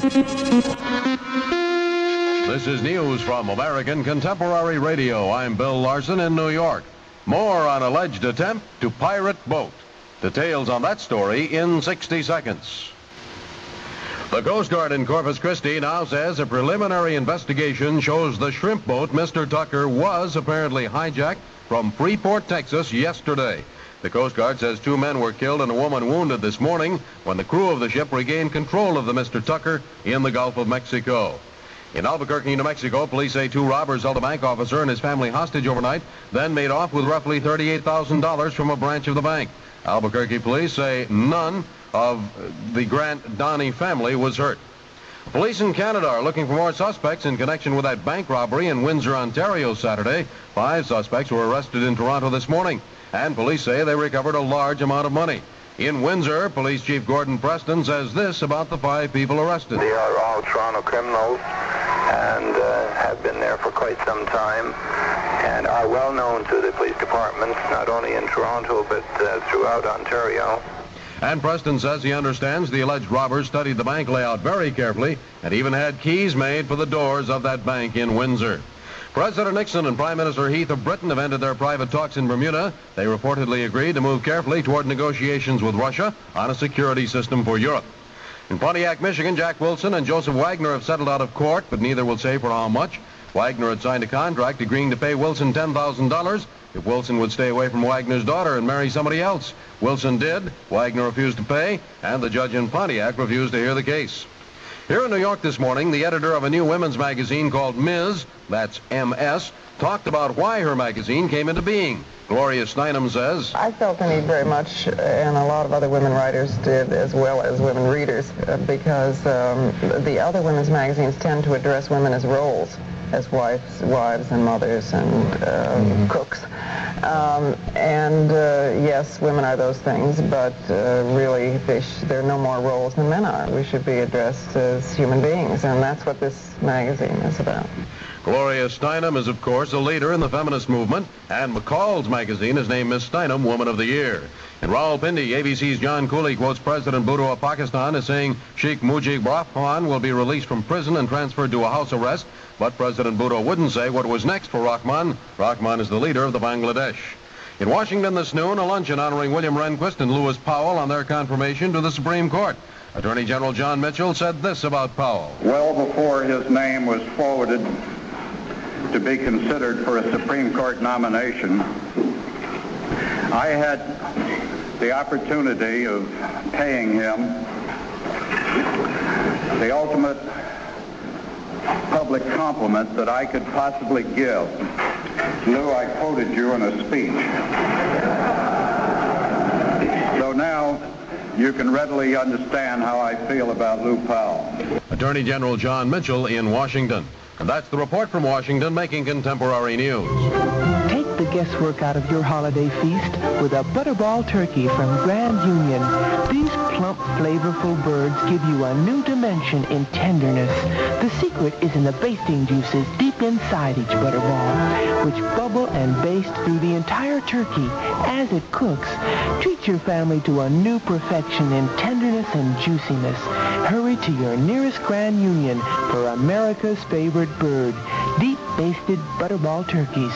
This is news from American Contemporary Radio. I'm Bill Larson in New York. More on alleged attempt to pirate boat. Details on that story in 60 seconds. The Coast Guard in Corpus Christi now says a preliminary investigation shows the shrimp boat Mr. Tucker was apparently hijacked from Freeport, Texas yesterday. The Coast Guard says 2 men were killed and a woman wounded this morning when the crew of the ship regained control of the Mr. Tucker in the Gulf of Mexico. In Albuquerque, New Mexico, police say 2 robbers held a bank officer and his family hostage overnight, then made off with roughly $38,000 from a branch of the bank. Albuquerque police say none of the Grant Donnie family was hurt. Police in Canada are looking for more suspects in connection with that bank robbery in Windsor, Ontario, Saturday. 5 suspects were arrested in Toronto this morning, and police say they recovered a large amount of money. In Windsor, Police Chief Gordon Preston says this about the 5 people arrested. They are all Toronto criminals and have been there for quite some time and are well known to the police departments, not only in Toronto but throughout Ontario. And Preston says he understands the alleged robbers studied the bank layout very carefully and even had keys made for the doors of that bank in Windsor. President Nixon and Prime Minister Heath of Britain have ended their private talks in Bermuda. They reportedly agreed to move carefully toward negotiations with Russia on a security system for Europe. In Pontiac, Michigan, Jack Wilson and Joseph Wagner have settled out of court, but neither will say for how much. Wagner had signed a contract agreeing to pay Wilson $10,000 if Wilson would stay away from Wagner's daughter and marry somebody else. Wilson did. Wagner refused to pay, and the judge in Pontiac refused to hear the case. Here in New York this morning, the editor of a new women's magazine called Ms., that's M.S., talked about why her magazine came into being. Gloria Steinem says, I felt the need very much, and a lot of other women writers did, as well as women readers, because the other women's magazines tend to address women as roles, as wives and mothers and cooks. Yes, women are those things, but really they're no more roles than men are. We should be addressed as human beings, and that's what this magazine is about. Gloria Steinem is, of course, a leader in the feminist movement, and McCall's magazine has named Miss Steinem Woman of the Year. In Rawalpindi, ABC's John Cooley quotes President Bhutto of Pakistan as saying Sheikh Mujib Rahman will be released from prison and transferred to a house arrest, but President Bhutto wouldn't say what was next for Rahman. Rahman is the leader of the Bangladesh. In Washington this noon, a luncheon honoring William Rehnquist and Lewis Powell on their confirmation to the Supreme Court. Attorney General John Mitchell said this about Powell. Well before his name was forwarded to be considered for a Supreme Court nomination, I had the opportunity of paying him the ultimate public compliment that I could possibly give. Lou, I quoted you in a speech. So now you can readily understand how I feel about Lou Powell. Attorney General John Mitchell in Washington. And that's the report from Washington, making contemporary news. Take the guesswork out of your holiday feast with a Butterball turkey from Grand Union. These plump, flavorful birds give you a new dimension in tenderness. The secret is in the basting juices deep inside each Butterball, which bubble and baste through the entire turkey as it cooks. Treat your family to a new perfection in tenderness and juiciness. Hurry to your nearest Grand Union for America's favorite bird, deep-basted Butterball turkeys.